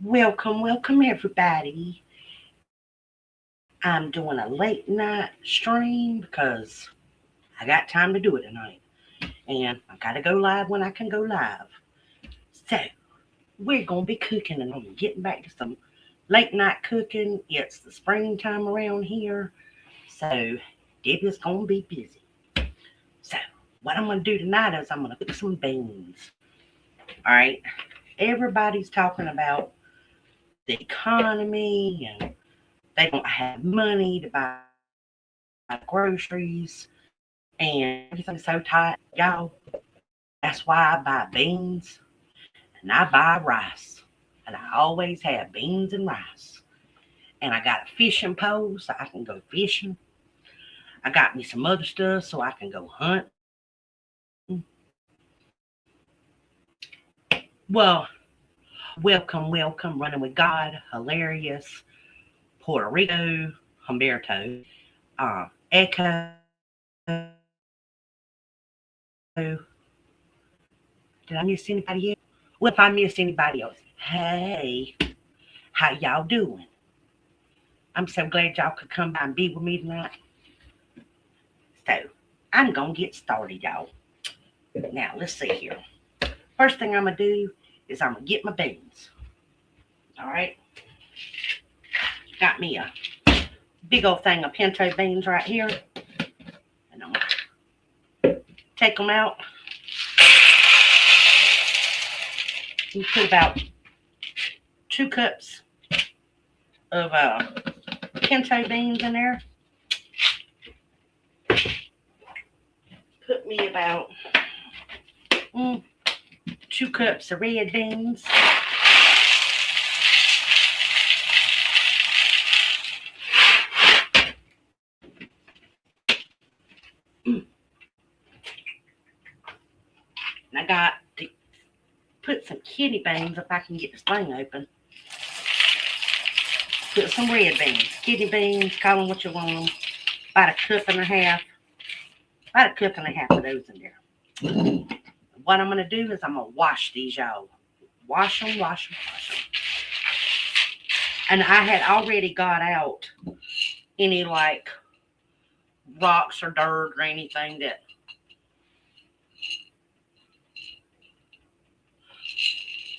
Welcome everybody. I'm doing a late night stream because I got time to do it tonight. And I gotta go live when I can go live. So we're gonna be cooking and I'm getting back to some late night cooking. It's the springtime around here. So Debbie's gonna be busy. So what I'm gonna do tonight is I'm gonna cook some beans. Alright. Everybody's talking about the economy and they don't have money to buy groceries and everything's so tight, y'all. That's why I buy beans and I buy rice. And I always have beans and rice. And I got a fishing pole so I can go fishing. I got me some other stuff so I can go hunting. Well, welcome, running with God, hilarious, Puerto Rico, Humberto, Echo. Did I miss anybody else? Well, if I missed anybody else, hey, how y'all doing? I'm so glad y'all could come by and be with me tonight. So, I'm going to get started, y'all. Now, let's see here. First thing I'm going to do is I'm going to get my beans. All right? Got me a big old thing of pinto beans right here. And I'm going to take them out. You put about 2 cups of pinto beans in there. Put me about 2 cups of red beans. And I got to put some kidney beans if I can get this thing open. Put some red beans, kidney beans, call them what you want them. About a cup and a half. About a cup and a half of those in there. What I'm going to do is I'm going to wash these, y'all. Wash them. And I had already got out any like rocks or dirt or anything that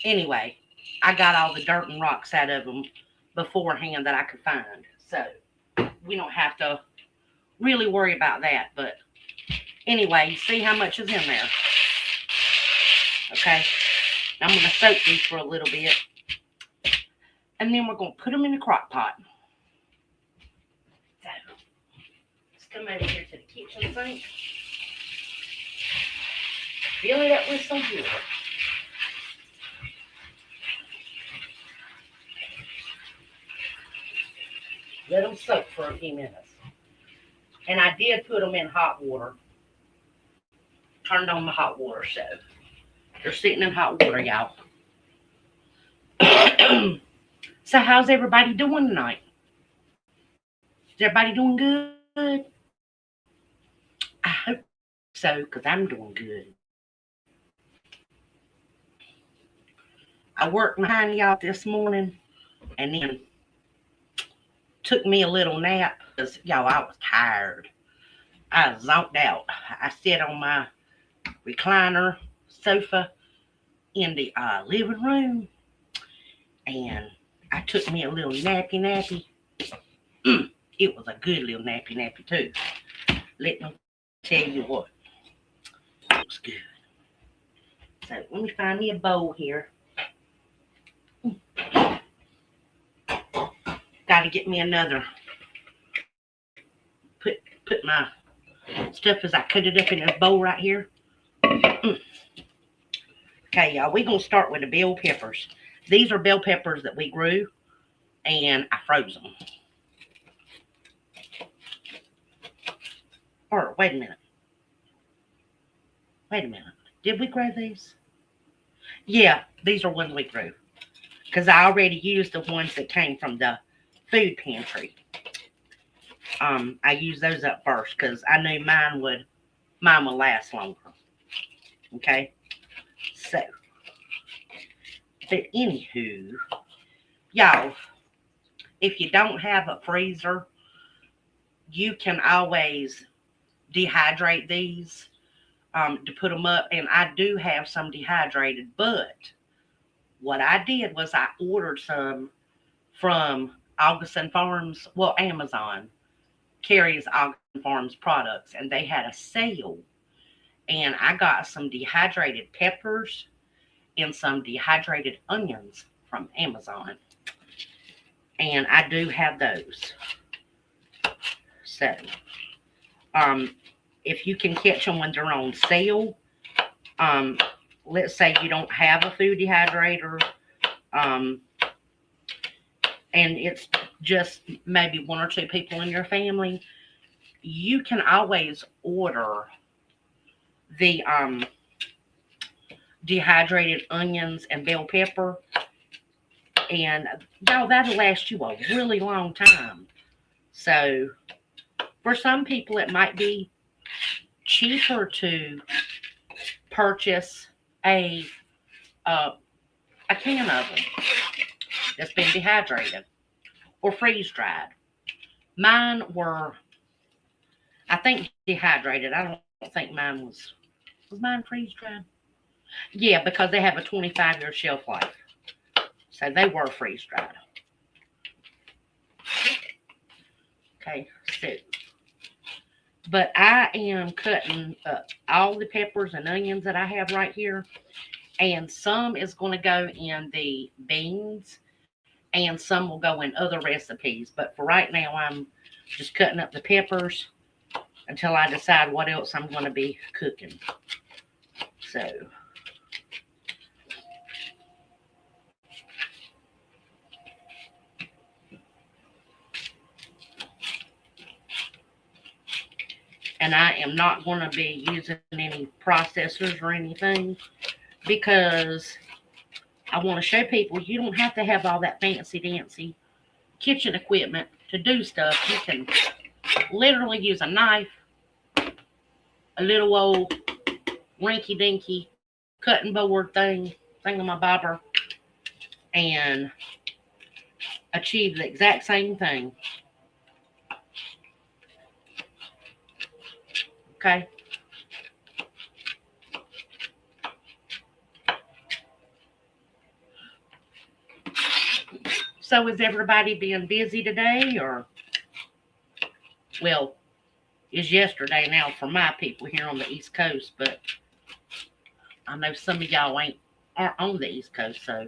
anyway, I got all the dirt and rocks out of them beforehand that I could find. So we don't have to really worry about that. But anyway, you see how much is in there. Okay. I'm going to soak these for a little bit. And then we're going to put them in the crock pot. So let's come over here to the kitchen sink. Fill it up with some water. Let them soak for a few minutes. And I did put them in hot water. Turned on the hot water, so they're sitting in hot water, y'all. So how's everybody doing tonight? Is everybody doing good? I hope so, because I'm doing good. I worked behind y'all this morning and then took me a little nap because, y'all, I was tired. I zonked out. I sat on my recliner sofa in the living room and I took me a little nappy. It was a good little nappy too. Let me tell you what. It was good. So let me find me a bowl here. Got to get me another. Put my stuff as I cut it up in this bowl right here. Okay, y'all, we're going to start with the bell peppers. These are bell peppers that we grew, and I froze them. Or, wait a minute. Did we grow these? Yeah, these are ones we grew. Because I already used the ones that came from the food pantry. I used those up first because I knew mine would last longer. Okay? So, but anywho, Y'all, if you don't have a freezer, you can always dehydrate these to put them up. And I do have some dehydrated, but what I did was I ordered some from Augustin Farms, well, Amazon carries Augustin Farms products, and they had a sale. And I got some dehydrated peppers and some dehydrated onions from Amazon. And I do have those. So, um, if you can catch them when they're on sale, um, let's say you don't have a food dehydrator, um, and it's just maybe one or two people in your family, you can always order the dehydrated onions and bell pepper, and y'all, that'll last you a really long time. So for some people, it might be cheaper to purchase a uh, a can of them that's been dehydrated or freeze dried. Mine were, I think, dehydrated. I don't think mine was mine freeze dried. Yeah, because they have a 25-year shelf life, so they were freeze dried. Okay, so but I am cutting up all the peppers and onions that I have right here, and some is going to go in the beans, and some will go in other recipes. But for right now, I'm just cutting up the peppers until I decide what else I'm going to be cooking. So, and I am not going to be using any processors or anything, because I want to show people you don't have to have all that fancy dancy kitchen equipment to do stuff. You can literally use a knife, a little old rinky dinky cutting board thingamabobber, and achieve the exact same thing. Okay. So is everybody being busy today, or, well, is yesterday now for my people here on the East Coast, but I know some of y'all aren't on the East Coast, so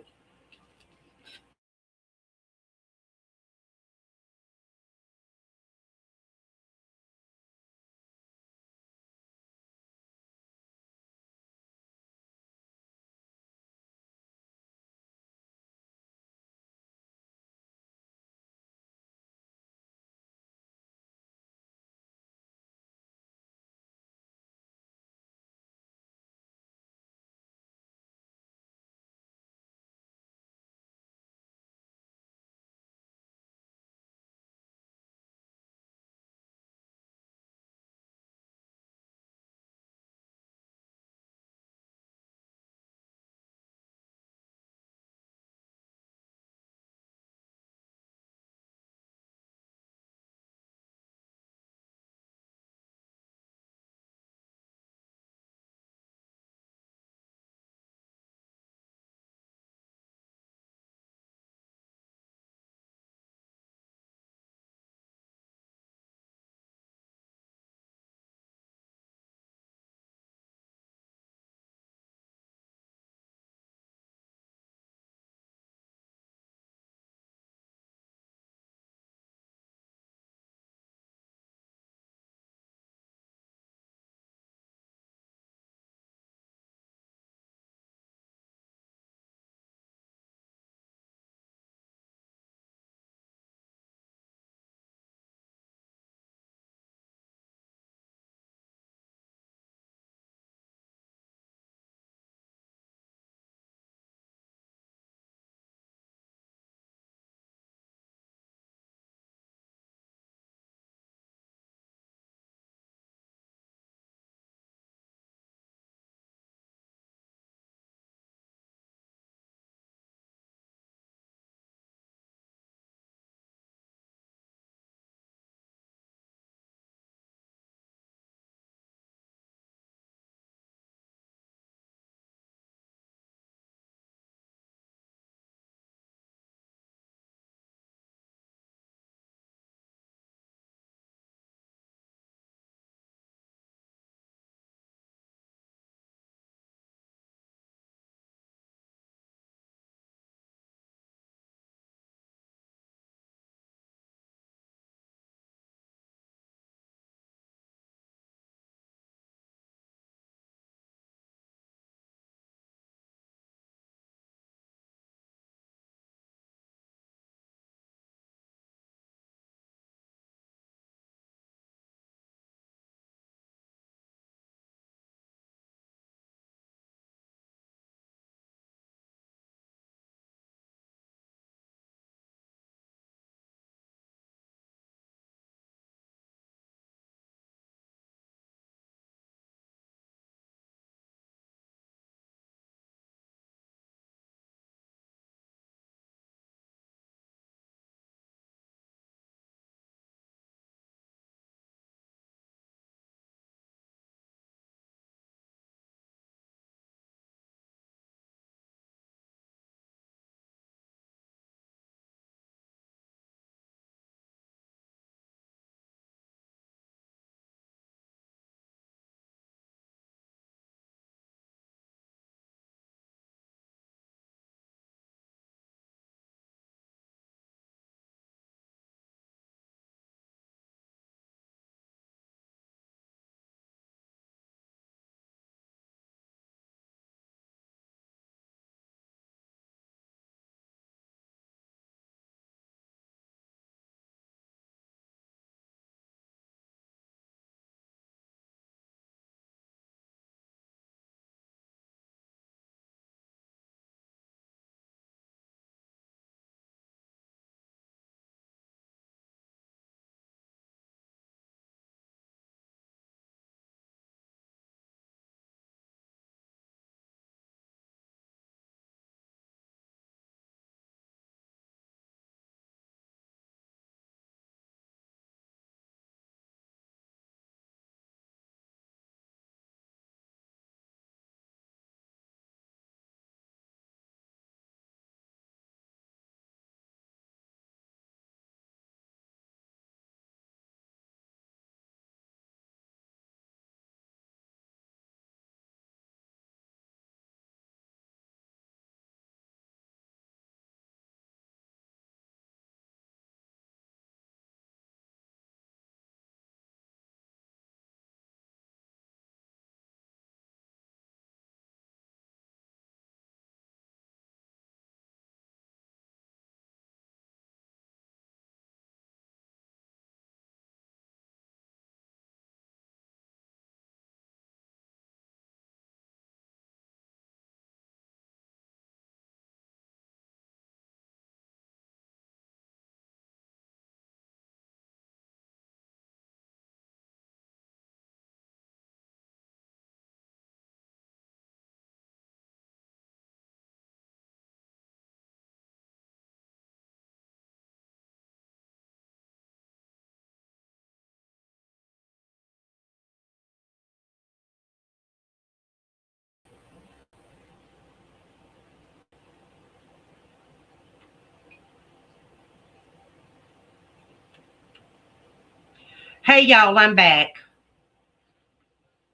Hey y'all, I'm back.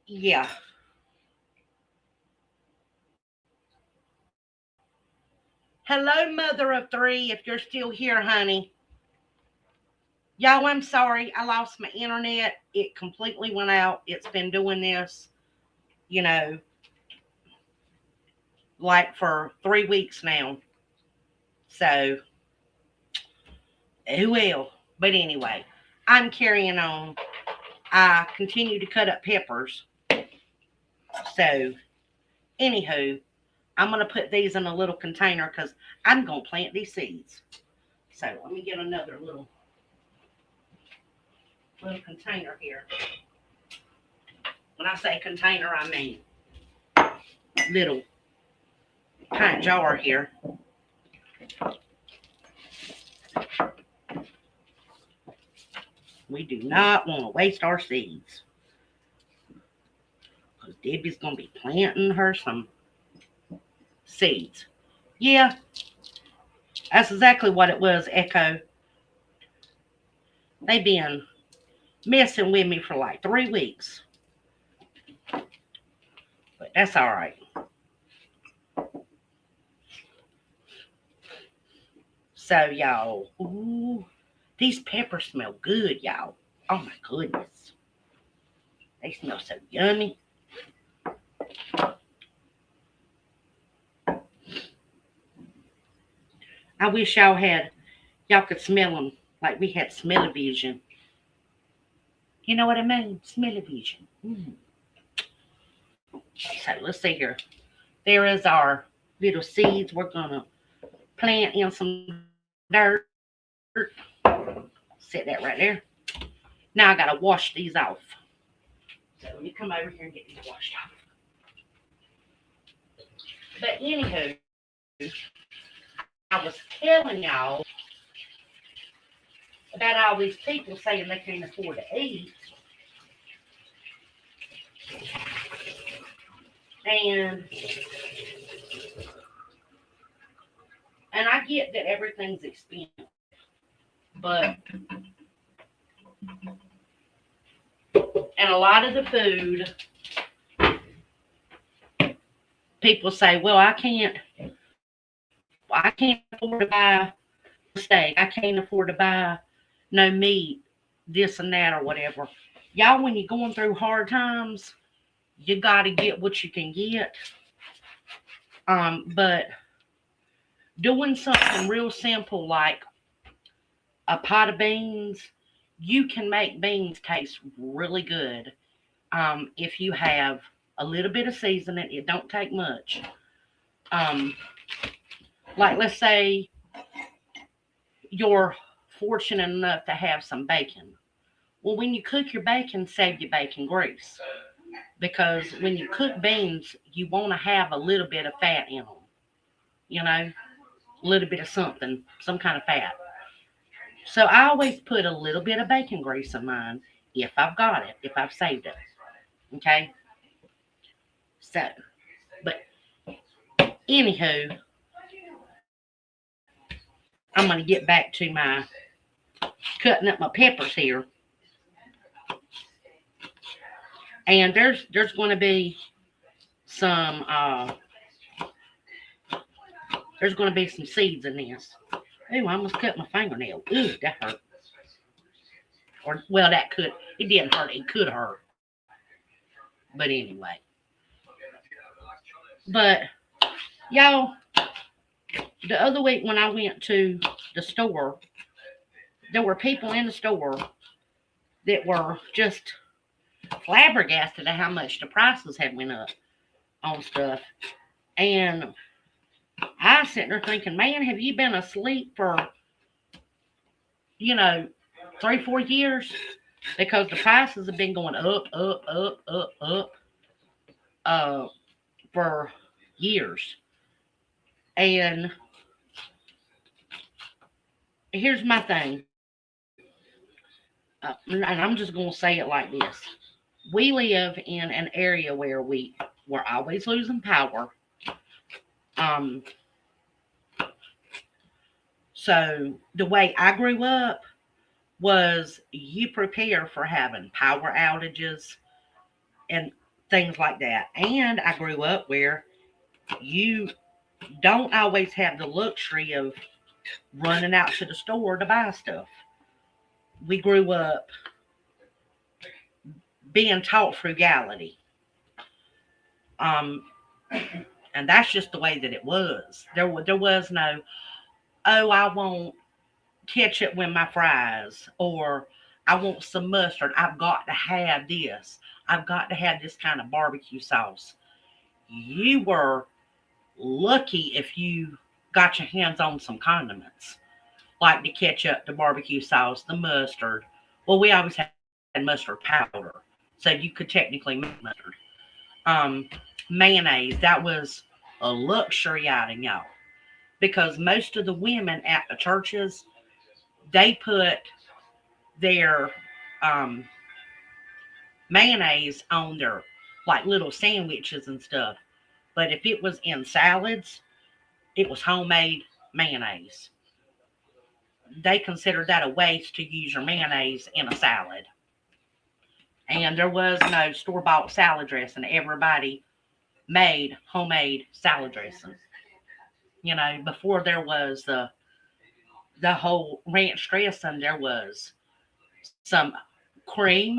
Yeah. Hello, mother of three, if you're still here, honey. Y'all, I'm sorry. I lost my internet. It completely went out. It's been doing this, you know, like for 3 weeks now. So, who will? But anyway, I'm carrying on. I continue to cut up peppers. So, anywho, I'm going to put these in a little container because I'm going to plant these seeds. So, let me get another little container here. When I say container, I mean little pint jar here. We do not want to waste our seeds. Because Debbie's going to be planting her some seeds. Yeah, that's exactly what it was, Echo. They've been messing with me for like 3 weeks. But that's all right. So, y'all, ooh, these peppers smell good, y'all. Oh, my goodness. They smell so yummy. I wish y'all could smell them like we had smell-o-vision. You know what I mean? Smell-o-vision. So, let's see here. There is our little seeds we're going to plant in some dirt. Set that right there. Now I got to wash these off. So let me come over here and get these washed off. But anywho, I was telling y'all about all these people saying they can't afford to eat. And I get that everything's expensive. But and a lot of the food, people say, well, I can't afford to buy a steak. I can't afford to buy no meat, this and that or whatever. Y'all, when you're going through hard times, you got to get what you can get. But doing something real simple like a pot of beans, you can make beans taste really good. If you have a little bit of seasoning, it don't take much. Like let's say you're fortunate enough to have some bacon. Well, when you cook your bacon, save your bacon grease. Because when you cook beans, you want to have a little bit of fat in them. You know, a little bit of something, some kind of fat. So I always put a little bit of bacon grease in mine if I've got it, if I've saved it. Okay? So, but anywho, I'm going to get back to my cutting up my peppers here. And there's going to be some seeds in this. Ooh, I almost cut my fingernail. Ooh, that hurt. Or well, it didn't hurt. It could hurt. But anyway. But y'all, the other week when I went to the store, there were people in the store that were just flabbergasted at how much the prices had went up on stuff. And I was sitting there thinking, man, have you been asleep for, 3-4 years? Because the prices have been going up, for years. And here's my thing. And I'm just going to say it like this. We live in an area where we're always losing power. So the way I grew up, was you prepare for having power outages and things like that. And I grew up where you don't always have the luxury of running out to the store to buy stuff. We grew up being taught frugality. Um, and that's just the way that it was. There was no, oh, I want ketchup with my fries, or I want some mustard. I've got to have this. I've got to have this kind of barbecue sauce. You were lucky if you got your hands on some condiments, like the ketchup, the barbecue sauce, the mustard. Well, we always had mustard powder, so you could technically make mustard. Um, Mayonnaise, that was a luxury item, y'all, because most of the women at the churches, they put their um, mayonnaise on their like little sandwiches and stuff. But if it was in salads, it was homemade mayonnaise. They considered that a waste to use your mayonnaise in a salad. And there was no store bought salad dressing. Everybody made homemade salad dressing. You know, before there was the whole ranch dressing, there was some cream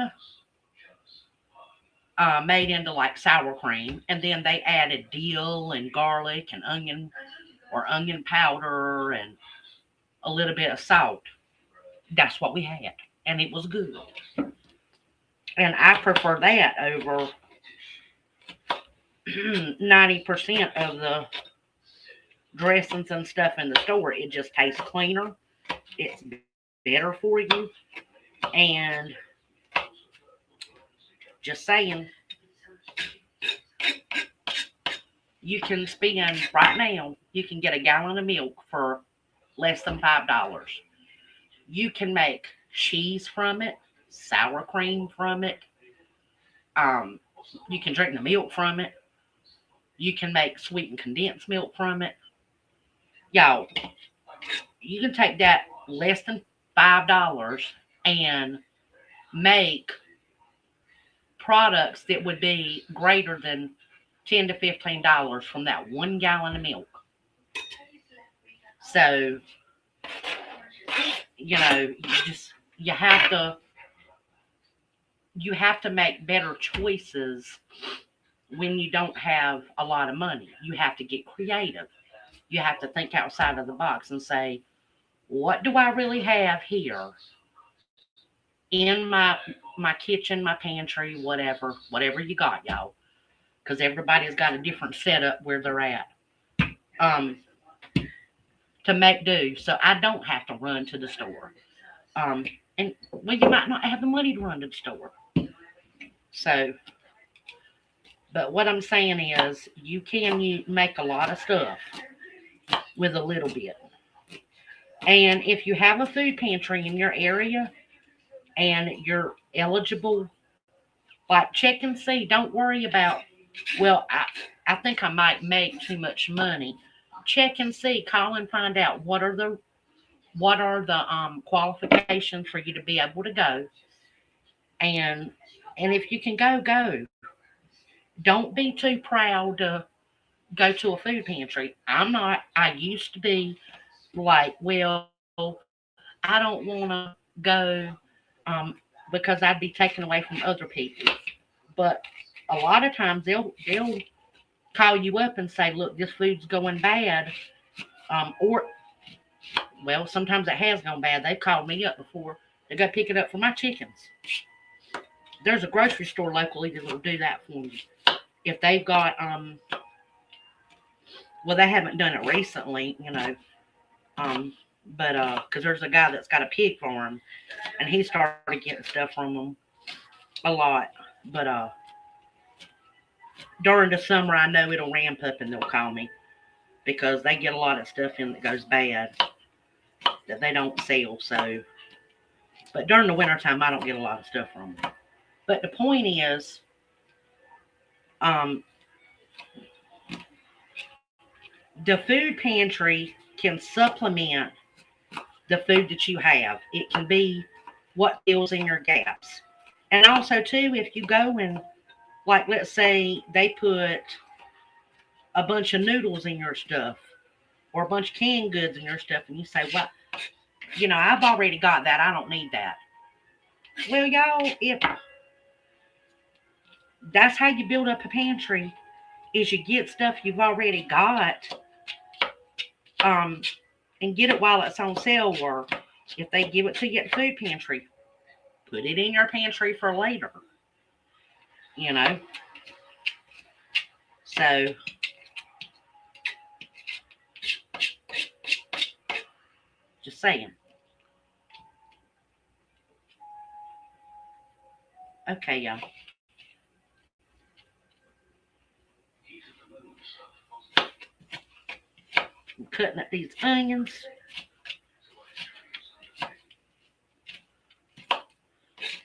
made into like sour cream, and then they added dill and garlic and onion or onion powder and a little bit of salt. That's what we had, and it was good. And I prefer that over 90% of the dressings and stuff in the store. It just tastes cleaner. It's better for you. And just saying, you can spend right now, you can get a gallon of milk for less than $5. You can make cheese from it, sour cream from it. Um, you can drink the milk from it. You can make sweetened condensed milk from it. Y'all, you can take that less than $5 and make products that would be greater than $10 to $15 from that 1 gallon of milk. So, you know, you have to make better choices when you don't have a lot of money. You have to get creative. You have to think outside of the box and say, what do I really have here in my kitchen, my pantry, whatever you got, y'all, because everybody's got a different setup where they're at. Um, to make do, so I don't have to run to the store. Um, and well, you might not have the money to run to the store. So, but what I'm saying is, you make a lot of stuff with a little bit. And if you have a food pantry in your area and you're eligible, like check and see. Don't worry about, well, I think I might make too much money. Check and see. Call and find out what are the qualifications for you to be able to go. And and if you can go, go. Don't be too proud to go to a food pantry. I'm not. I used to be like, well, I don't want to go um, because I'd be taken away from other people. But a lot of times they'll call you up and say, look, this food's going bad. Or well, sometimes it has gone bad. They've called me up before to go pick it up for my chickens. There's a grocery store locally that will do that for me. If they've got well, they haven't done it recently, um, but because there's a guy that's got a pig farm, and he started getting stuff from them a lot. But during the summer, I know it'll ramp up and they'll call me because they get a lot of stuff in that goes bad that they don't sell. So, but during the wintertime, I don't get a lot of stuff from them. But the point is, um, the food pantry can supplement the food that you have. It can be what fills in your gaps. And also, too, if you go and, like, let's say they put a bunch of noodles in your stuff or a bunch of canned goods in your stuff, and you say, well, I've already got that. I don't need that. Well, y'all, if that's how you build up a pantry, is you get stuff you've already got, and get it while it's on sale, or if they give it to you at the food pantry, put it in your pantry for later. So just saying. Okay, y'all. I'm cutting up these onions.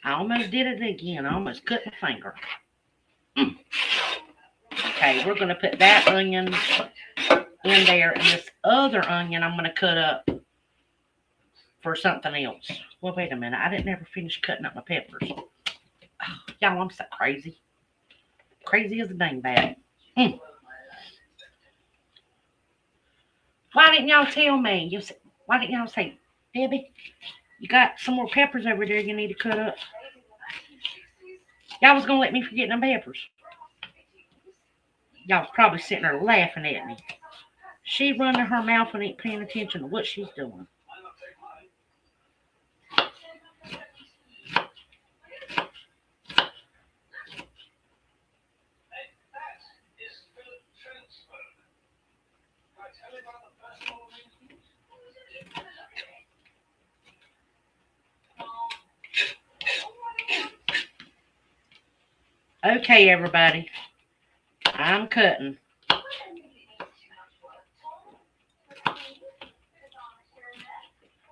I almost did it again. I almost cut my finger. Okay, we're going to put that onion in there, and this other onion I'm going to cut up for something else. Well, wait a minute. I didn't ever finish cutting up my peppers. Oh, y'all, I'm so crazy. Crazy as a dingbat. Why didn't y'all tell me? Why didn't y'all say, Debbie, you got some more peppers over there you need to cut up? Y'all was going to let me forget them peppers. Y'all was probably sitting there laughing at me. She running her mouth and ain't paying attention to what she's doing. Okay, everybody. I'm cutting.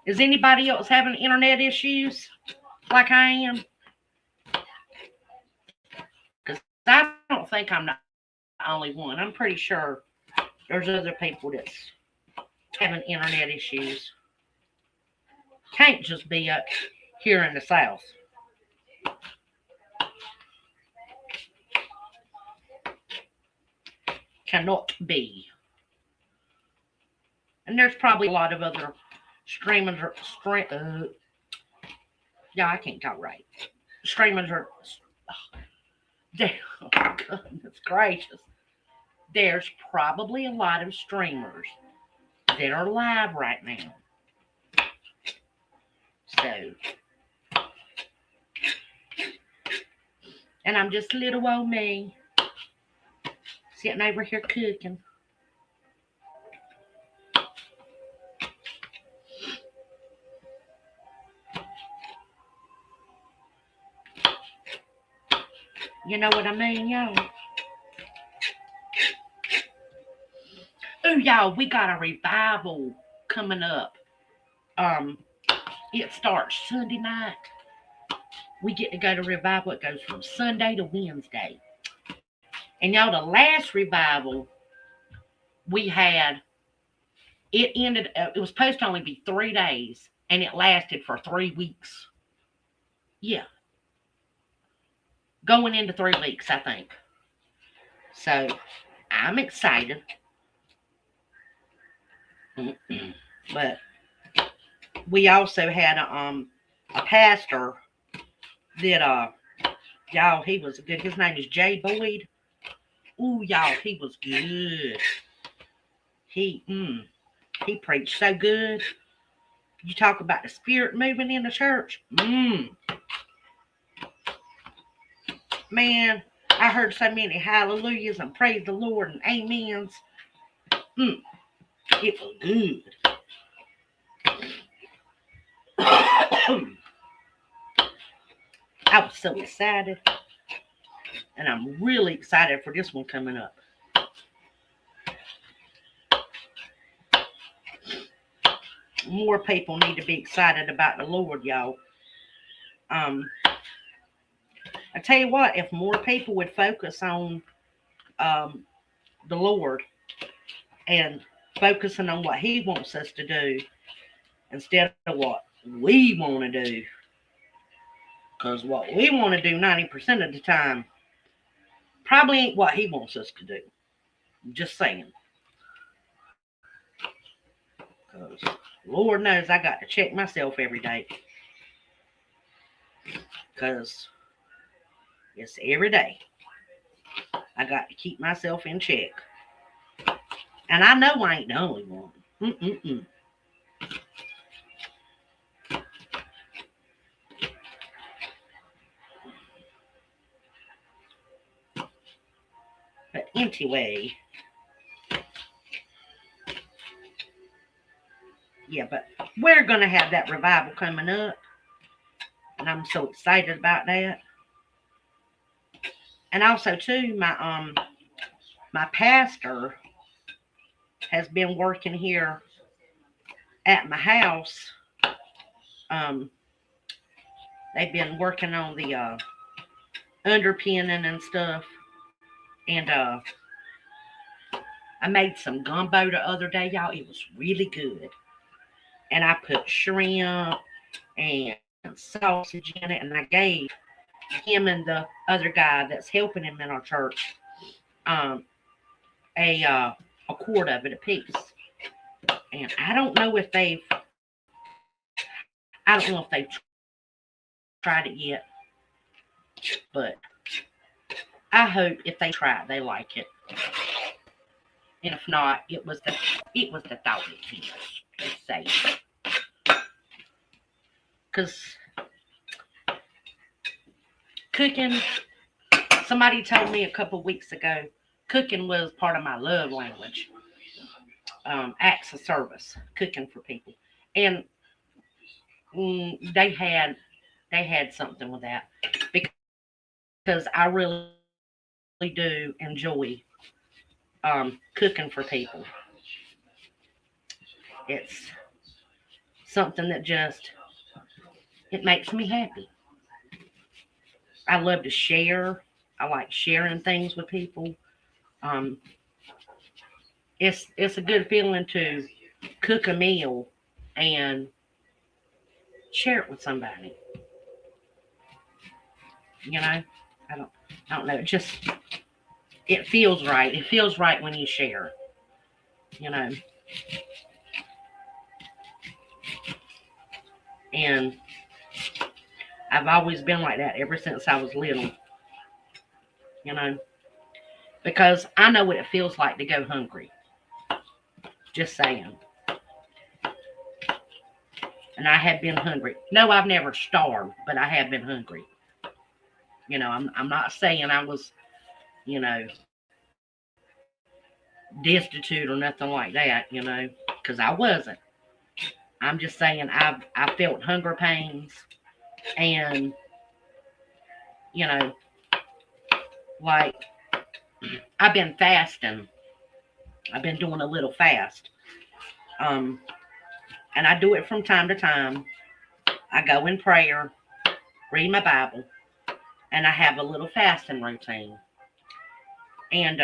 Is anybody else having internet issues like I am? Because I don't think I'm the only one. I'm pretty sure there's other people that's having internet issues. Can't just be up here in the South. Cannot be. And there's probably a lot of other streamers or yeah, I can't talk right. Streamers are oh goodness gracious. There's probably a lot of streamers that are live right now. So, and I'm just little old me sitting over here cooking. You know what I mean, y'all? Oh, y'all, we got a revival coming up. It starts Sunday night. We get to go to revival. It goes from Sunday to Wednesday. And y'all, the last revival we had, it ended, it was supposed to only be 3 days, and it lasted for 3 weeks. Yeah. Going into 3 weeks, I think. So, I'm excited. But we also had a pastor that y'all, he was good. His name is Jay Boyd. Ooh, y'all, he was good. He preached so good. You talk about the spirit moving in the church. Man, I heard so many hallelujahs and praise the Lord and amens. It was good. I was so excited. And I'm really excited for this one coming up. More people need to be excited about the Lord, y'all. I tell you what, if more people would focus on the Lord and focusing on what He wants us to do instead of what we want to do, Because what we want to do 90% of the time probably ain't what he wants us to do. Just saying. Because Lord knows I got to check myself every day. Because it's every day. I got to keep myself in check. And I know I ain't the only one. But anyway, yeah, but we're going to have that revival coming up. And I'm so excited about that. And also, too, my pastor has been working here at my house. They've been working on the underpinning and stuff. And I made some gumbo the other day, y'all. It was really good. And I put shrimp and sausage in it. And I gave him and the other guy that's helping him in our church a quart of it apiece. And I don't know if they've tried it yet. But I hope if they try it, they like it. And if not, it was the thought it kills. Let's say. Because cooking, somebody told me a couple weeks ago, cooking was part of my love language. Acts of service, cooking for people. And they had something with that. Because I really do enjoy cooking for people. It's something that it makes me happy. I love to share. I like sharing things with people. It's a good feeling to cook a meal and share it with somebody. You know, I don't know. It feels right. It feels right when you share. You know. And I've always been like that ever since I was little. You know. Because I know what it feels like to go hungry. Just saying. And I have been hungry. No, I've never starved, but I have been hungry. You know, I'm not saying I was, you know, destitute or nothing like that, you know, because I wasn't. I'm just saying I felt hunger pains and, you know, like I've been fasting. I've been doing a little fast. And I do it from time to time. I go in prayer, read my Bible, and I have a little fasting routine. And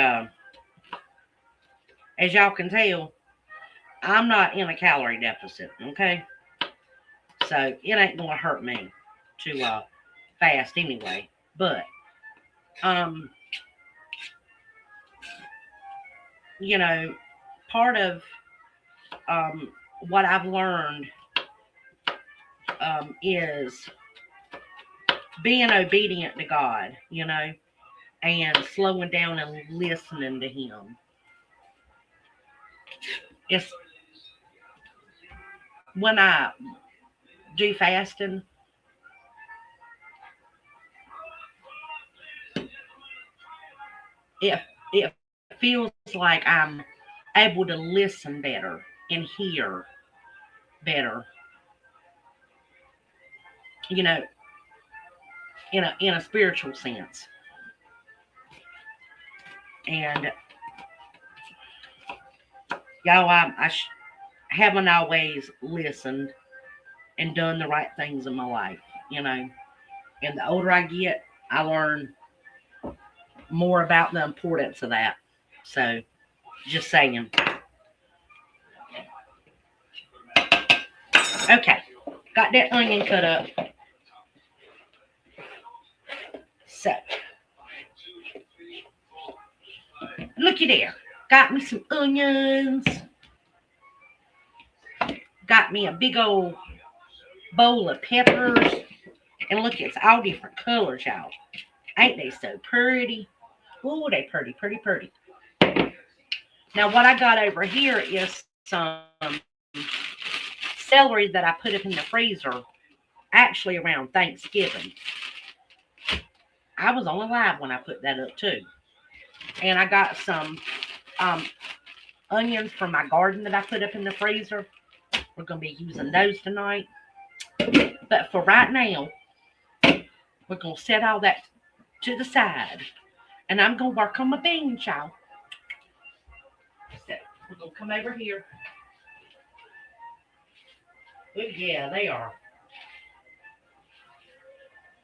as y'all can tell, I'm not in a calorie deficit, okay? So it ain't gonna hurt me to fast anyway. But you know, part of what I've learned is being obedient to God, you know, and slowing down and listening to Him. It's when I do fasting, it feels like I'm able to listen better and hear better, you know, in a spiritual sense. And y'all, I haven't always listened and done the right things in my life, you know. And the older I get, I learn more about the importance of that. So, just saying. Okay, got that onion cut up. So, looky there. Got me some onions. Got me a big old bowl of peppers. And look, it's all different colors, y'all. Ain't they so pretty? Ooh, they pretty, pretty, pretty. Now, what I got over here is some celery that I put up in the freezer, actually around Thanksgiving. I was only alive when I put that up, too. And I got some onions from my garden that I put up in the freezer. We're going to be using those tonight. But for right now, we're going to set all that to the side. And I'm going to work on my beans, y'all. So, we're going to come over here. Oh, yeah, they are.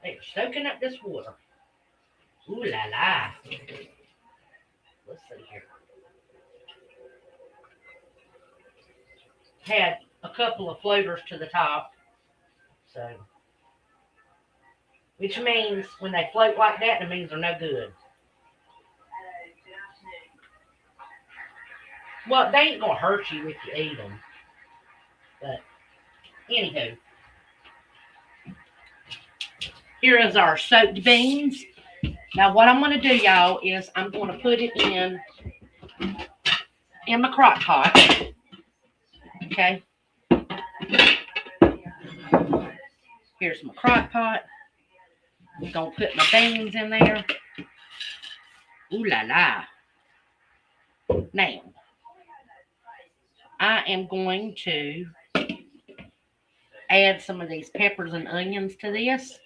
They're soaking up this water. Ooh la la. Let's see here. Had a couple of floaters to the top. So, which means when they float like that, it means they're no good. Well, they ain't gonna hurt you if you eat them. But, anywho. Here is our soaked beans. Now, what I'm going to do, y'all, is I'm going to put it in my crock pot. Okay. Here's my crock pot. I'm going to put my beans in there. Ooh la la. Now, I am going to add some of these peppers and onions to this.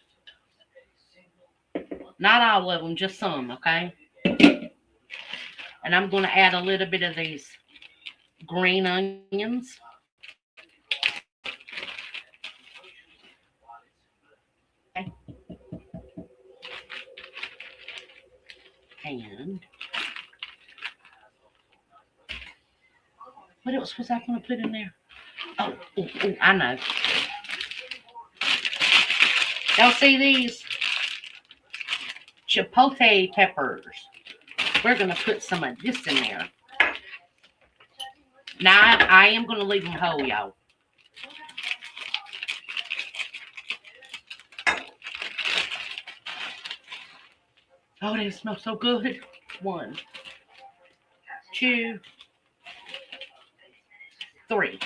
Not all of them, just some, okay? And I'm going to add a little bit of these green onions. Okay. And what else was I going to put in there? Oh, I know. Y'all see these? Chipotle peppers. We're going to put some of this in there. Now, I am going to leave them whole, y'all. Oh, they smell so good. 1, 2, 3.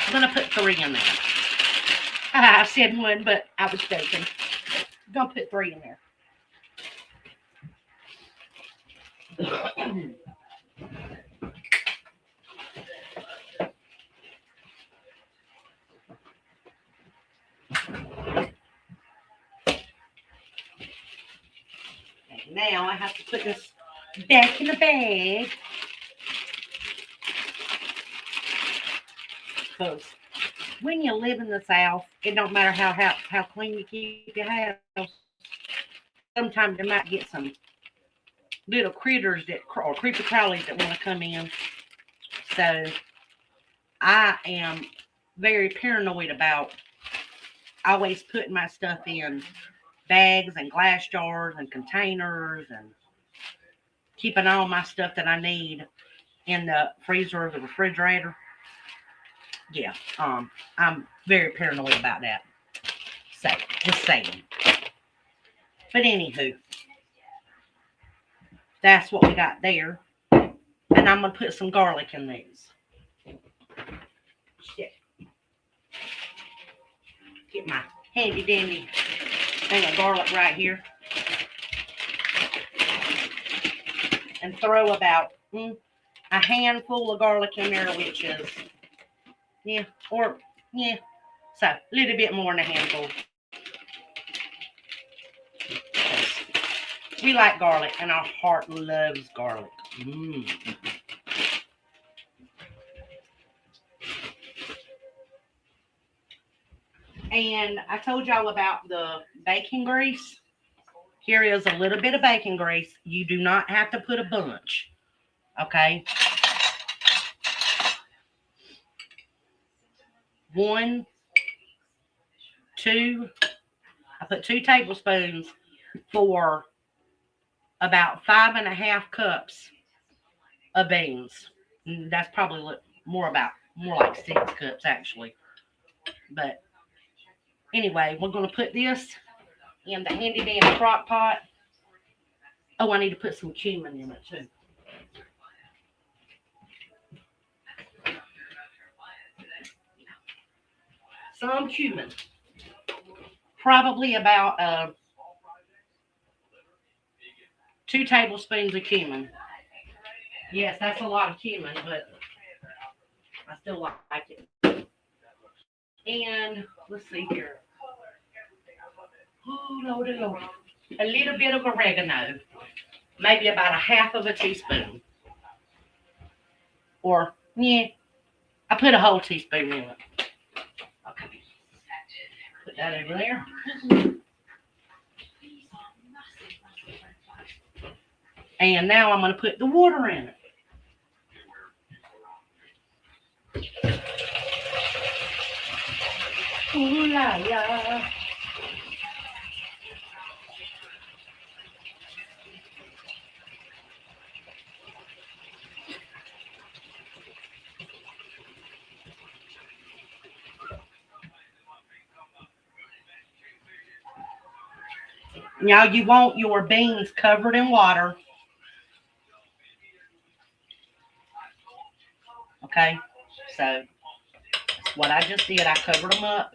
I'm going to put 3 in there. I said 1, but I was joking. I'm going to put 3 in there. Now I have to put this back in the bag. Because when you live in the South, it don't matter how clean you keep your house. Sometimes you might get some little critters or creepy crawlies that want to come in. So I am very paranoid about always putting my stuff in bags and glass jars and containers and keeping all my stuff that I need in the freezer or the refrigerator. Yeah, I'm very paranoid about that. So, just saying. But anywho, that's what we got there. And I'm going to put some garlic in these. Yeah. Get my handy dandy thing of garlic right here. And throw about a handful of garlic in there, which is, so a little bit more than a handful. We like garlic, and our heart loves garlic. And I told y'all about the bacon grease. Here is a little bit of bacon grease. You do not have to put a bunch. Okay. 1, 2. I put 2 tablespoons for about 5.5 cups of beans. That's probably more like 6 cups actually. But anyway, we're going to put this in the handy dandy crock pot. Oh, I need to put some cumin in it too. Some cumin. Probably about 2 tablespoons of cumin. Yes, that's a lot of cumin, but I still like it. And let's see here. Oh, Lordy, Lord. A little bit of oregano. Maybe about a half of a teaspoon. Or, yeah, I put a whole teaspoon in it. Okay. Put that over there. And now I'm going to put the water in it. Ooh la la. Now you want your beans covered in water. Okay, so what I just did, I covered them up.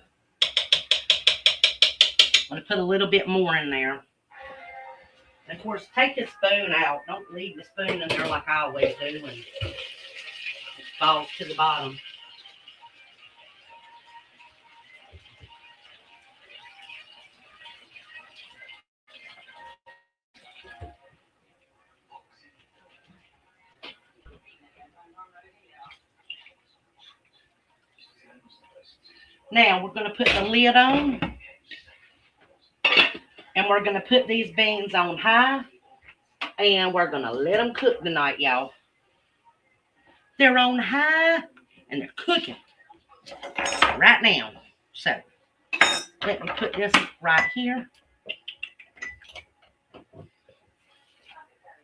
I'm going to put a little bit more in there. And of course, take the spoon out. Don't leave the spoon in there like I always do, and it falls to the bottom. Now we're going to put the lid on, and we're going to put these beans on high, and we're going to let them cook tonight, y'all. They're on high, and they're cooking right now. So let me put this right here.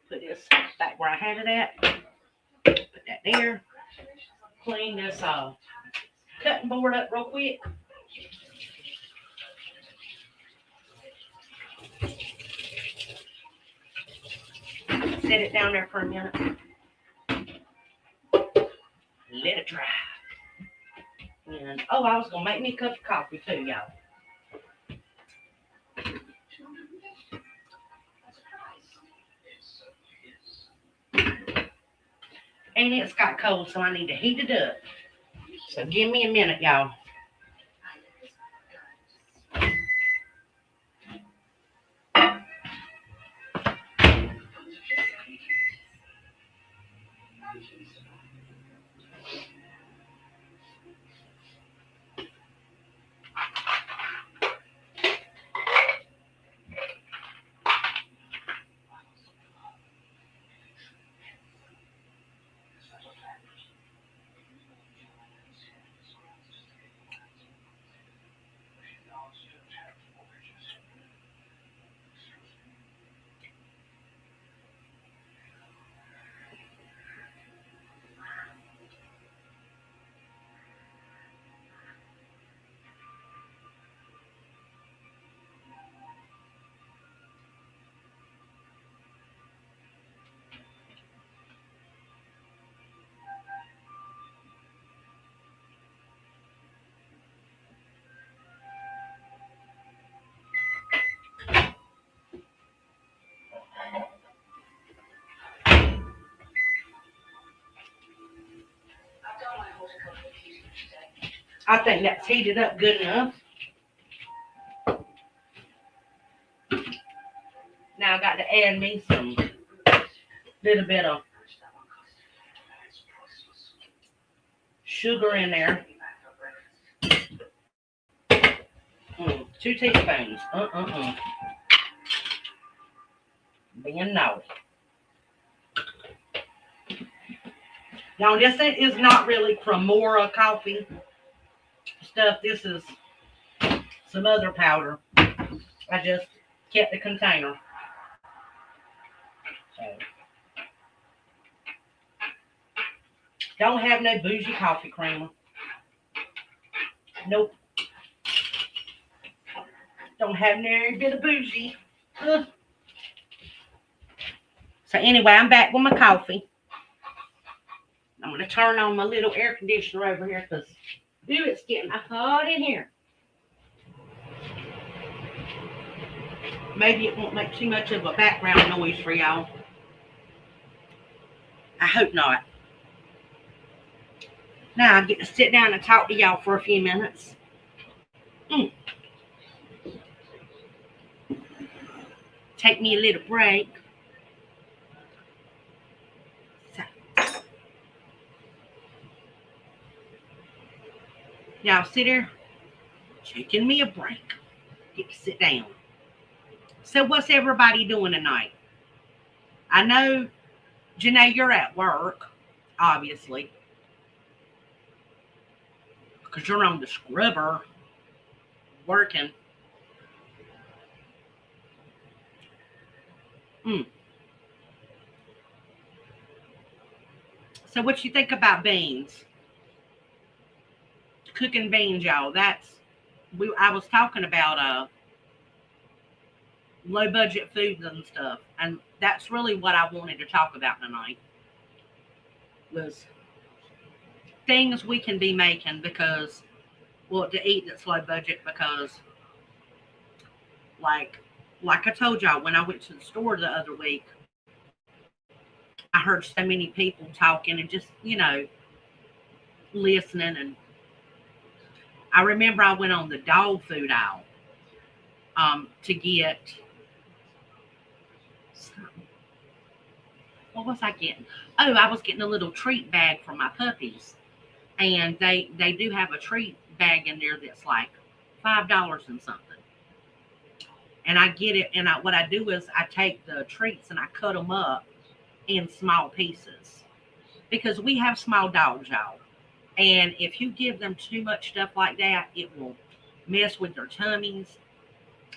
Put this back where I had it at. Put that there. Clean this cutting board up real quick. Set it down there for a minute. Let it dry. And oh, I was gonna make me a cup of coffee too, y'all. And it's got cold, so I need to heat it up. So give me a minute, y'all. I think that's heated up good enough. Now I got to add me some little bit of sugar in there. 2 teaspoons. Being naughty. Now this is not really Cremora coffee stuff. This is some other powder. I just kept the container. Don't have no bougie coffee creamer. Nope. Don't have no bit of bougie. Ugh. So anyway, I'm back with my coffee. I'm going to turn on my little air conditioner over here because it's getting hot in here. Maybe it won't make too much of a background noise for y'all. I hope not. Now I get to sit down and talk to y'all for a few minutes. Take me a little break. Y'all sit there, taking me a break. Get to sit down. So what's everybody doing tonight? I know, Janae, you're at work, obviously. Because you're on the scrubber working. So what you think about beans? Cooking beans, y'all. I was talking about low budget foods and stuff, and that's really what I wanted to talk about tonight. Was things we can be making to eat that's low budget, because like I told y'all, when I went to the store the other week, I heard so many people talking and just, listening. And I remember I went on the dog food aisle to get something. What was I getting? Oh, I was getting a little treat bag for my puppies. And they do have a treat bag in there that's like $5 and something. And I get it, and what I do is I take the treats and I cut them up in small pieces, because we have small dogs, y'all. And if you give them too much stuff like that, it will mess with their tummies.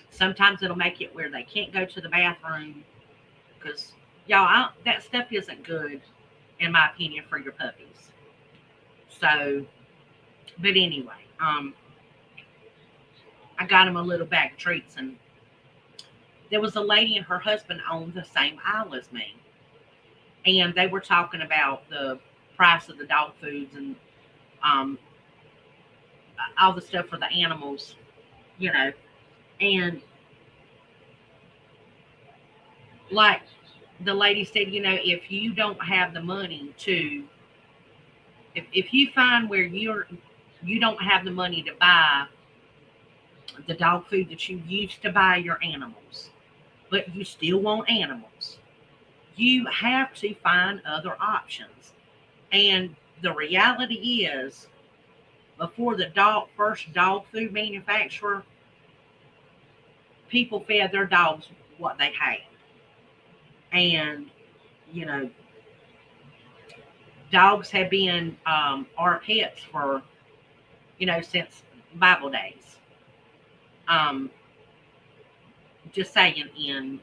Sometimes it'll make it where they can't go to the bathroom, because y'all, that stuff isn't good, in my opinion, for your puppies. So, but anyway, I got them a little bag of treats, and there was a lady and her husband owned the same aisle as me. And they were talking about the price of the dog foods and all the stuff for the animals, And like the lady said, if you don't have the money to, if you find where you don't have the money to buy the dog food that you used to buy your animals, but you still want animals, you have to find other options. And the reality is, before the first dog food manufacturer, people fed their dogs what they had. And, dogs have been our pets for, since Bible days. Just saying,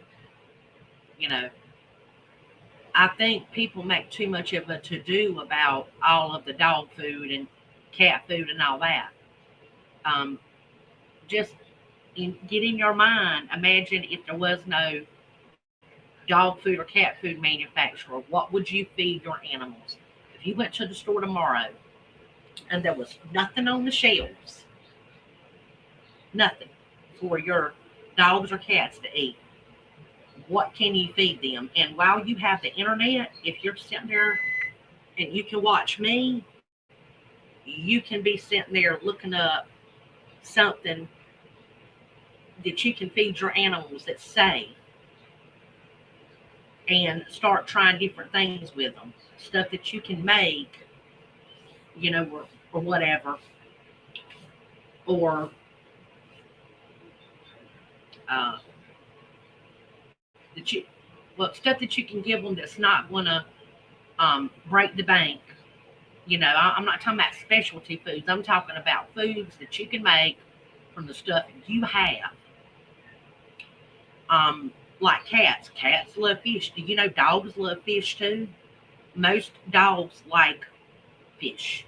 I think people make too much of a to-do about all of the dog food and cat food and all that. Just get in your mind, imagine if there was no dog food or cat food manufacturer, what would you feed your animals? If you went to the store tomorrow and there was nothing on the shelves, nothing for your dogs or cats to eat, what can you feed them? And while you have the internet, if you're sitting there and you can watch me, you can be sitting there looking up something that you can feed your animals that's safe, and start trying different things with them. Stuff that you can make, or whatever. Or stuff that you can give them that's not going to break the bank. I'm not talking about specialty foods. I'm talking about foods that you can make from the stuff you have. like cats. Cats love fish. Do you know dogs love fish too? Most dogs like fish.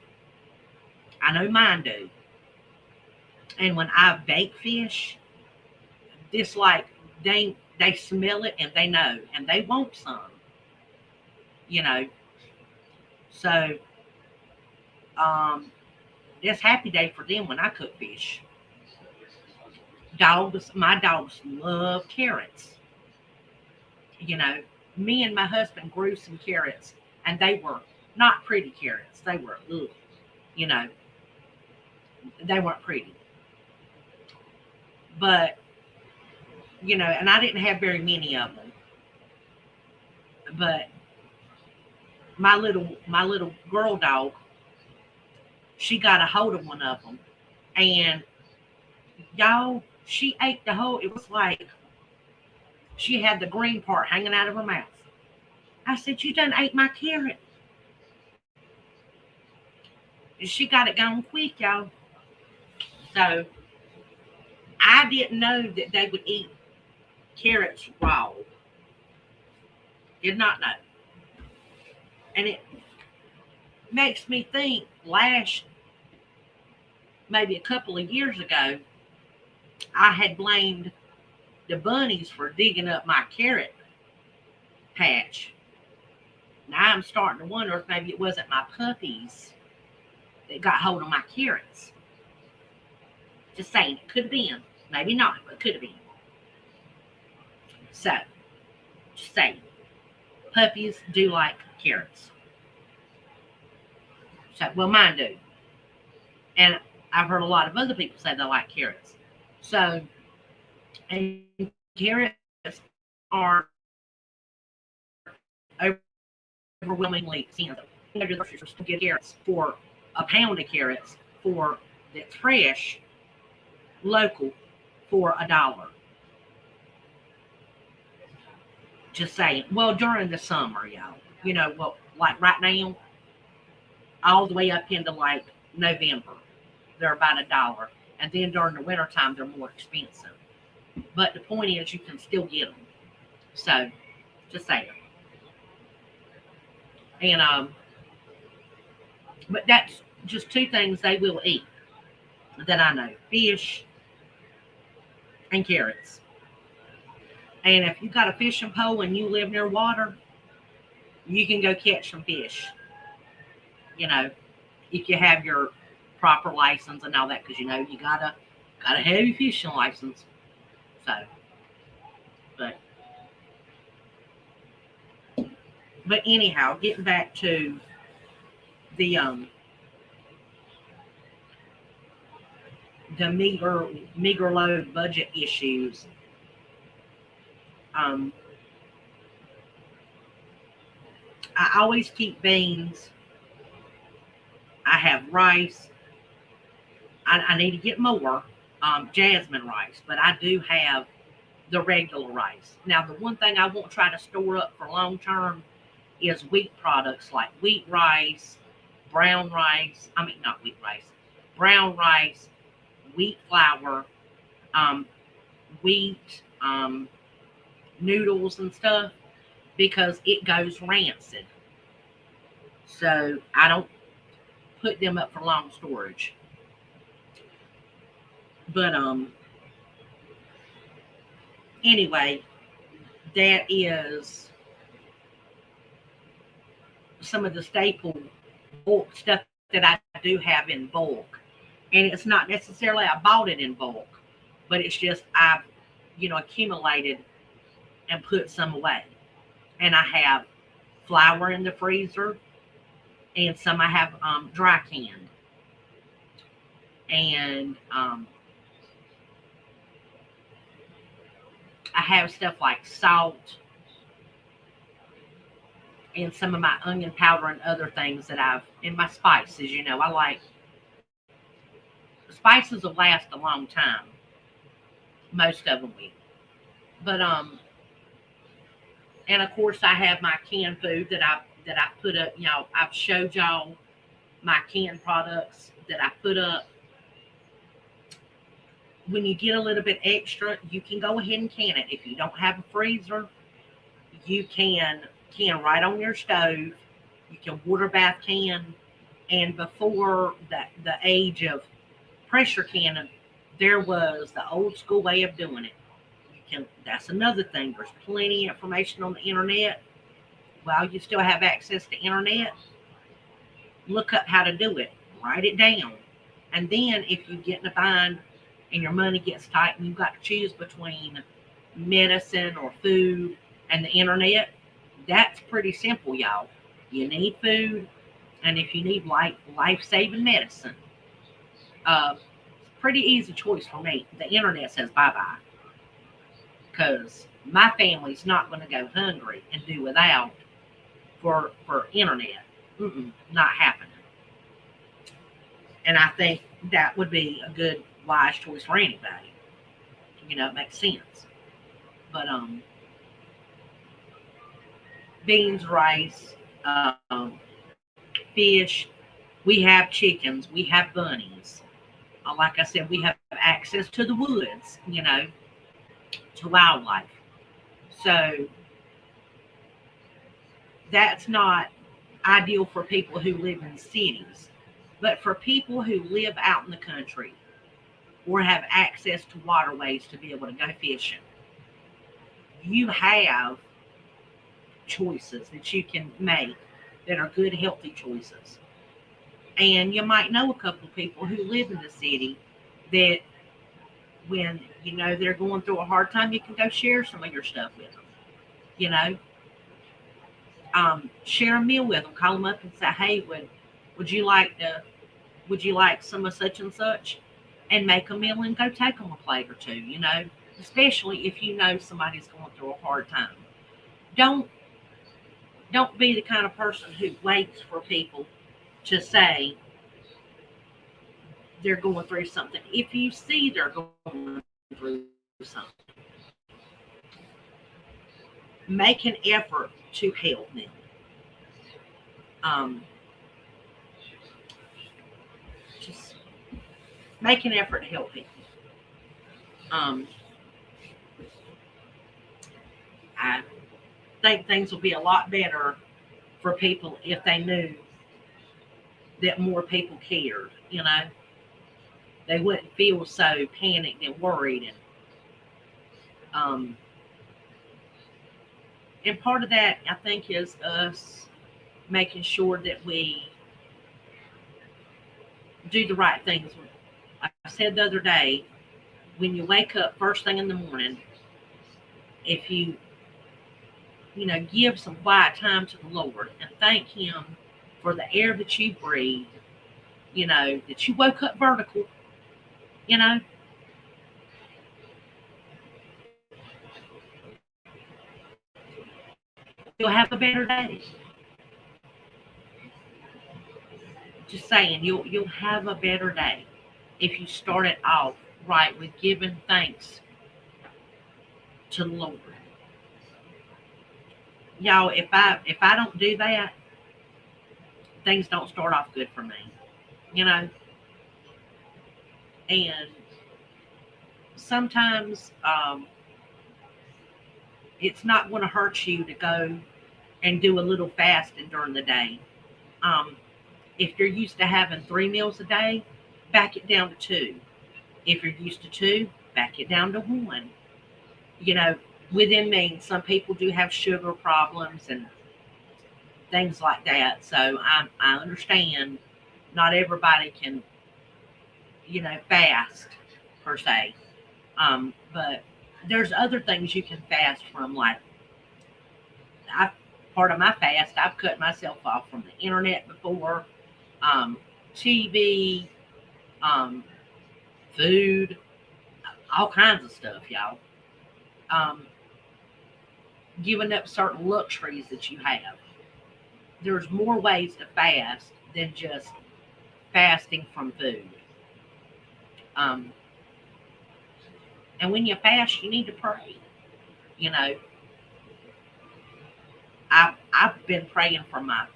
I know mine do. And when I bake fish, it's like they smell it and they know and they want some, you know. So um it's happy day for them when I cook fish. My dogs love carrots. You know, me and my husband grew some carrots and they were not pretty carrots. They were ugh, you know, they weren't pretty. But, you know, and I didn't have very many of them. But my little girl dog, she got a hold of one of them, and y'all, she ate the whole. It was like she had the green part hanging out of her mouth. I said, "You done ate my carrot." And she got it gone quick, y'all. So I didn't know that they would eat carrots raw. Did not know. And it makes me think last, maybe a couple of years ago, I had blamed the bunnies for digging up my carrot patch. Now I'm starting to wonder if maybe it wasn't my puppies that got hold of my carrots. Just saying, it could have been. Maybe not, but it could have been. So, just saying, puppies do like carrots. So, well, mine do. And I've heard a lot of other people say they like carrots. So, and carrots are overwhelmingly expensive. You go to the grocery store to get carrots for a pound of carrots for that's fresh, local, for $1. Just saying. Well, during the summer, y'all. You know, well, like right now, all the way up into like November, they're about $1. And then during the wintertime, they're more expensive. But the point is, you can still get them. So, just saying. And but that's just two things they will eat that I know: fish and carrots. And if you got a fishing pole and you live near water, you can go catch some fish. You know, if you have your proper license and all that, because you know you gotta have your fishing license. So, but anyhow, getting back to the meager low budget issues. Um, I always keep beans. I have rice. I need to get more jasmine rice, but I do have the regular rice. Now, the one thing I won't try to store up for long term is wheat products like wheat rice, brown rice. I mean, not wheat rice, brown rice, wheat flour, um, wheat noodles and stuff, because it goes rancid. So I don't put them up for long storage. But anyway, that is some of the staple bulk stuff that I do have in bulk. And it's not necessarily I bought it in bulk, but it's just I've, accumulated and put some away. And I have flour in the freezer, and some I have dry canned. And I have stuff like salt and some of my onion powder and other things that I've in my spices. I like spices will last a long time. Most of them will. But and of course I have my canned food that I put up. I've showed y'all my canned products that I put up when you get a little bit extra, you can go ahead and can it. If you don't have a freezer, you can right on your stove. You can water bath can. And before the age of pressure canning, there was the old school way of doing it. That's another thing. There's plenty of information on the internet. While you still have access to internet, look up how to do it. Write it down. And then if you get in a bind and your money gets tight and you've got to choose between medicine or food and the internet, that's pretty simple, y'all. You need food, and if you need life-saving medicine, pretty easy choice for me. The internet says bye-bye, because my family's not going to go hungry and do without for internet. Not happening. And I think that would be a good, wise choice for anybody. It makes sense. But beans, rice, fish. We have chickens. We have bunnies. Like I said, we have access to the woods, to wildlife. So that's not ideal for people who live in cities. But for people who live out in the country or have access to waterways to be able to go fishing, you have choices that you can make that are good, healthy choices. And you might know a couple of people who live in the city that when, they're going through a hard time, you can go share some of your stuff with them, share a meal with them, call them up and say, hey, would you like some of such and such, and make a meal and go take them a plate or two, especially if somebody's going through a hard time. Don't be the kind of person who waits for people to say they're going through something. If you see they're going through something, make an effort to help them. Just make an effort to help people. I think things will be a lot better for people if they knew that more people cared, They wouldn't feel so panicked and worried. And part of that, I think, is us making sure that we do the right things. Like I said the other day, when you wake up first thing in the morning, if you give some quiet time to the Lord and thank Him for the air that you breathe, that you woke up vertical, you'll have a better day. Just saying, you'll have a better day if you start it off right with giving thanks to the Lord. Y'all, if I don't do that, things don't start off good for me, And sometimes it's not going to hurt you to go and do a little fasting during the day. If you're used to having 3 meals a day, back it down to 2. If you're used to 2, back it down to 1. Within me, some people do have sugar problems and things like that. So I understand not everybody can, fast per se. But there's other things you can fast from. Like part of my fast, I've cut myself off from the internet before, TV, food, all kinds of stuff, y'all. Giving up certain luxuries that you have. There's more ways to fast than just fasting from food. And when you fast, you need to pray. I've been praying for my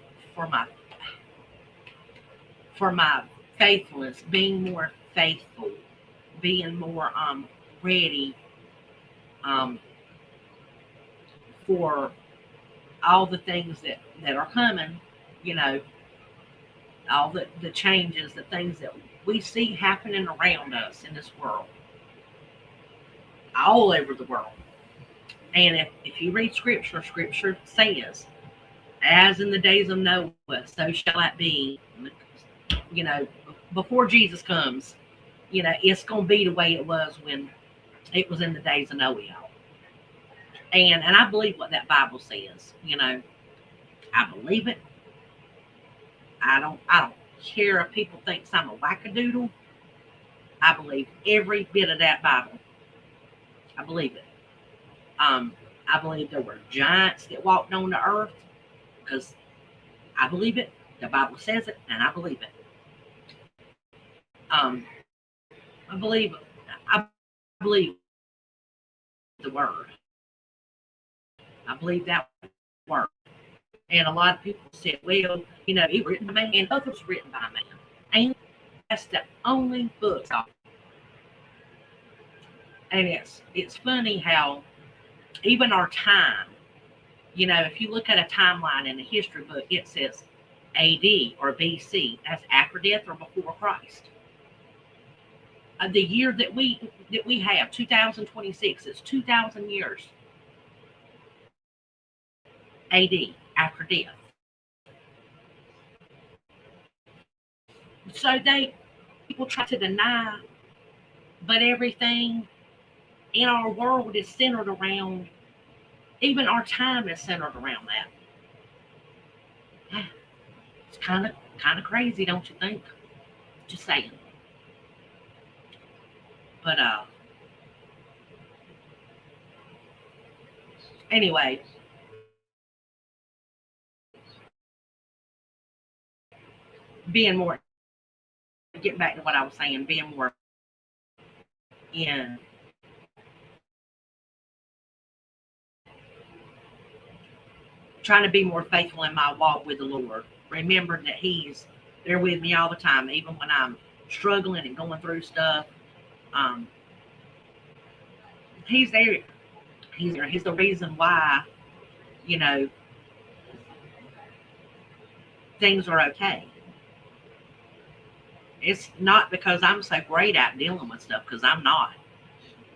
faithfulness, being more faithful, being more ready for all the things that are coming, you know, all the changes, the things that we see happening around us in this world, all over the world. And if you read scripture says, as in the days of Noah, so shall it be, you know, before Jesus comes, you know, it's going to be the way it was when it was in the days of Noah, y'all. And I believe what that Bible says, you know, I believe it. I don't care if people think I'm a wackadoodle. I believe every bit of that Bible. I believe it. I believe there were giants that walked on the earth because I believe it. The Bible says it, and I believe it. I believe the word. I believe that word. And a lot of people said, well, you know, it was written by man, and others written by man. And that's the only book. And it's funny how even our time, you know, if you look at a timeline in a history book, it says AD or BC. That's after death or before Christ. The year that we have, 2026, it's 2,000 years. AD, after death. So people try to deny, but everything in our world is centered around, even our time is centered around that. It's kind of crazy, don't you think? Just saying. But anyway, being more, getting back to what I was saying, being more in trying to be more faithful in my walk with the Lord, remembering that He's there with me all the time, even when I'm struggling and going through stuff. He's there. He's there. He's the reason why, you know, things are okay. It's not because I'm so great at dealing with stuff, because I'm not.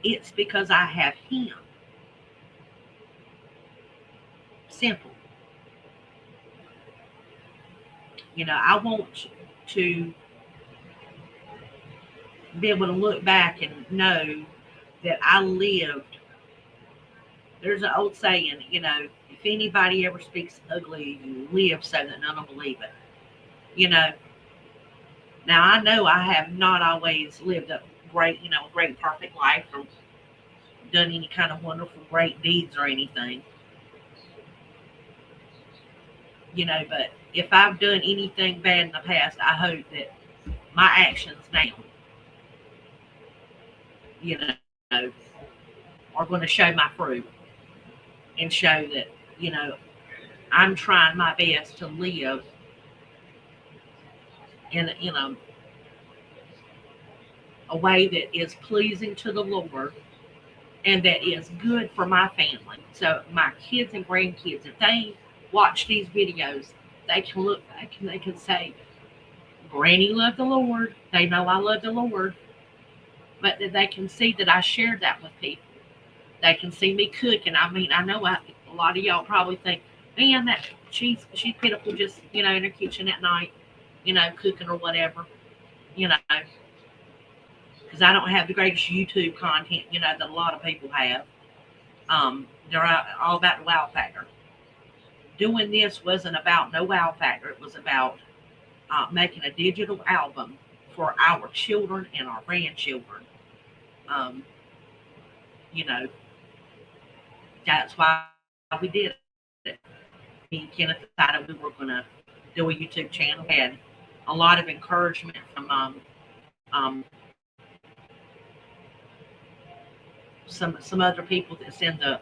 It's because I have Him. Simple. You know, I want to be able to look back and know that I lived. There's an old saying, you know, if anybody ever speaks ugly, you live so that none will believe it. You know, now I know I have not always lived a great, you know, a great perfect life or done any kind of wonderful great deeds or anything. You know, but if I've done anything bad in the past, I hope that my actions now, you know, are going to show my fruit and show that, you know, I'm trying my best to live in a way that is pleasing to the Lord and that is good for my family. So my kids and grandkids, if they watch these videos, they can look back and they can say, Granny loved the Lord. They know I love the Lord. But that they can see that I shared that with people. They can see me cooking. I mean, I know a lot of y'all probably think, man, that she's pitiful, just, you know, in her kitchen at night, you know, cooking or whatever, you know, because I don't have the greatest YouTube content, you know, that a lot of people have. They're all about the wow factor. Doing this wasn't about no wow factor. It was about making a digital album for our children and our grandchildren. You know, that's why we did it. Me and Kenneth decided we were going to do a YouTube channel. We had a lot of encouragement from some other people that's in the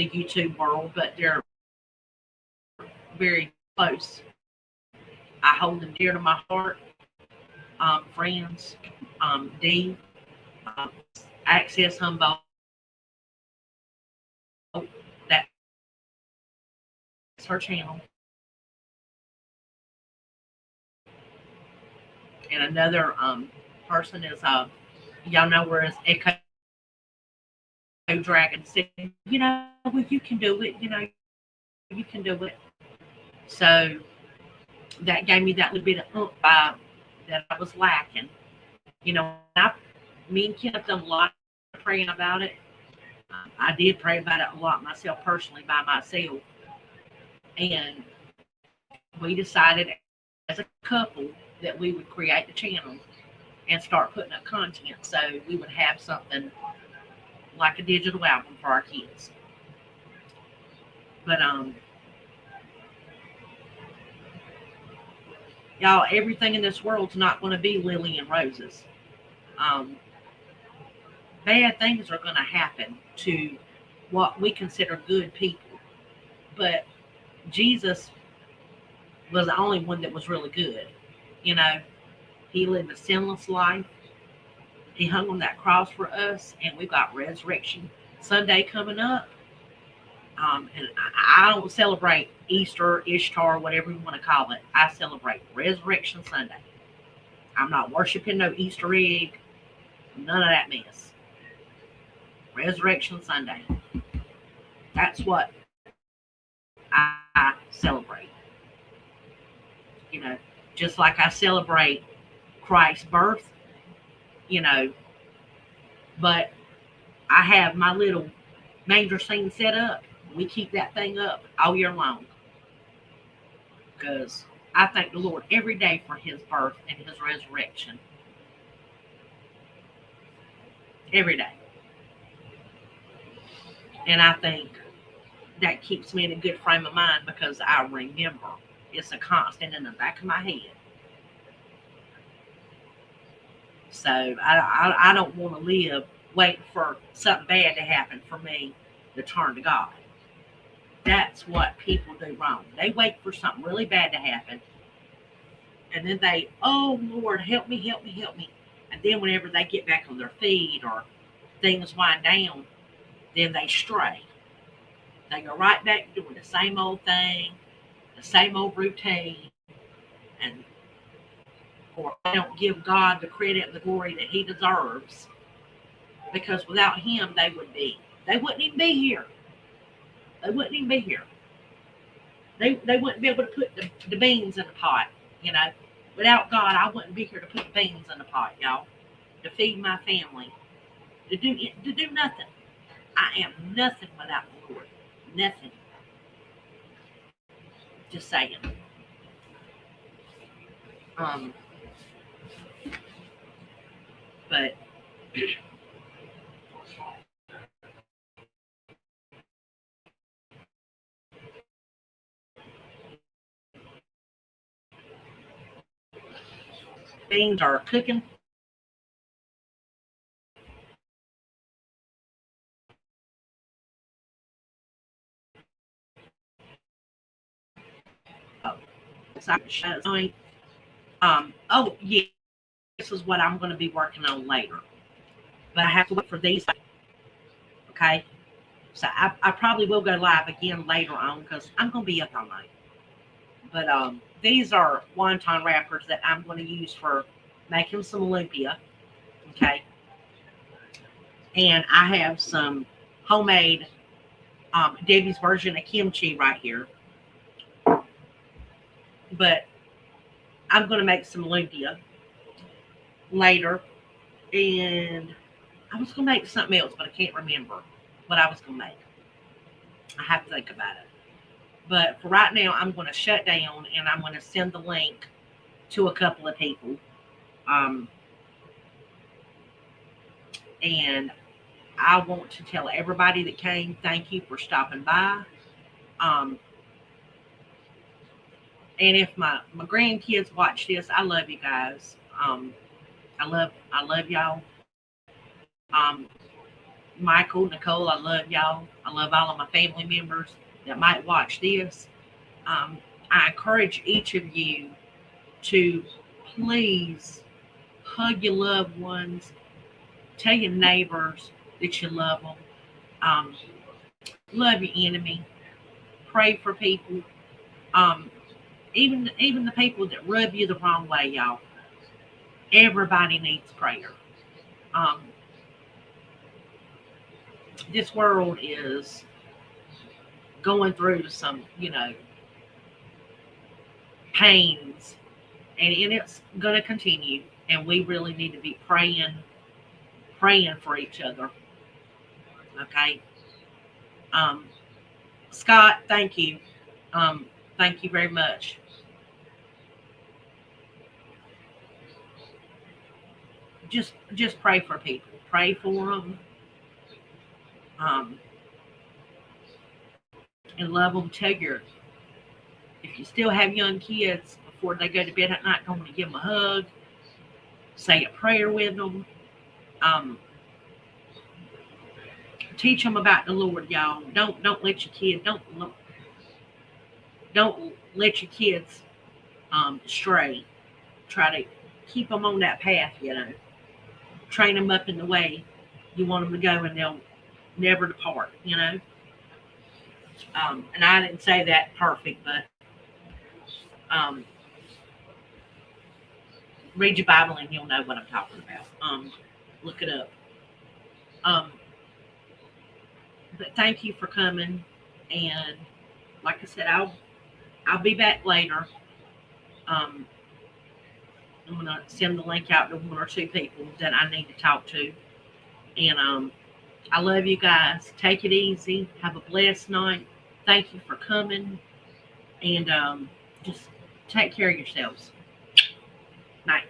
YouTube world, but they're very close. I hold them dear to my heart. Friends, D, Access Humboldt. That's her channel. And another person is y'all know where is Echo Dragon said, well, you can do it, you can do it. So that gave me that little bit of that I was lacking. Me and Ken have done a lot of praying about it. I did pray about it a lot myself personally by myself. And we decided as a couple that we would create the channel and start putting up content so we would have something like a digital album for our kids. But y'all, everything in this world's not going to be lily and roses. Bad things are going to happen to what we consider good people. But Jesus was the only one that was really good. He lived a sinless life. He hung on that cross for us, and we've got Resurrection Sunday coming up. And I don't celebrate Easter, Ishtar, whatever you want to call it. I celebrate Resurrection Sunday. I'm not worshiping no Easter egg, none of that mess. Resurrection Sunday. That's what I celebrate. Just like I celebrate Christ's birth, but I have my little manger scene set up. We keep that thing up all year long because I thank the Lord every day for his birth and his resurrection. Every day. And I think that keeps me in a good frame of mind because I remember. It's a constant in the back of my head. So I don't want to live waiting for something bad to happen for me to turn to God. That's what people do wrong. They wait for something really bad to happen. And then they, oh, Lord, help me, help me, help me. And then whenever they get back on their feet or things wind down, then they stray. They go right back doing the same old thing, the same old routine, and or they don't give God the credit and the glory that he deserves, because without him they wouldn't even be here. They wouldn't even be here. They wouldn't be able to put the beans in the pot, Without God, I wouldn't be here to put the beans in the pot, y'all, to feed my family, to do nothing. I am nothing without the Lord. Nothing. Just saying. But beans are cooking. Oh yeah, this is what I'm going to be working on later. But I have to wait for these. Okay. So I probably will go live again later on because I'm going to be up all night. But these are wonton wrappers that I'm going to use for making some lumpia. Okay. And I have some homemade Debbie's version of kimchi right here. But I'm going to make some lumpia later. And I was going to make something else, but I can't remember what I was going to make. I have to think about it. But for right now, I'm going to shut down and I'm going to send the link to a couple of people. And I want to tell everybody that came, thank you for stopping by. And if my grandkids watch this, I love you guys. I love y'all. Michael, Nicole, I love y'all. I love all of my family members that might watch this. I encourage each of you to please hug your loved ones, tell your neighbors that you love them, love your enemy, pray for people, um, even the people that rub you the wrong way, y'all. Everybody needs prayer. Um, this world is going through some, pains, and it's going to continue. And we really need to be praying for each other. Okay. Um, Scott, thank you. Um, thank you very much. Just pray for people. Pray for them. Um, and love them. If you still have young kids before they go to bed at night, go to give them a hug. Say a prayer with them. Um, teach them about the Lord, y'all. Don't let your kid don't let your kids stray. Try to keep them on that path. Train them up in the way you want them to go, and they'll never depart. And I didn't say that perfect, but um, read your Bible and you'll know what I'm talking about. Look it up. Um, but thank you for coming, and like I said, I'll be back later. Um, I'm gonna send the link out to one or two people that I need to talk to, and I love you guys. Take it easy. Have a blessed night. Thank you for coming, and just take care of yourselves. Night.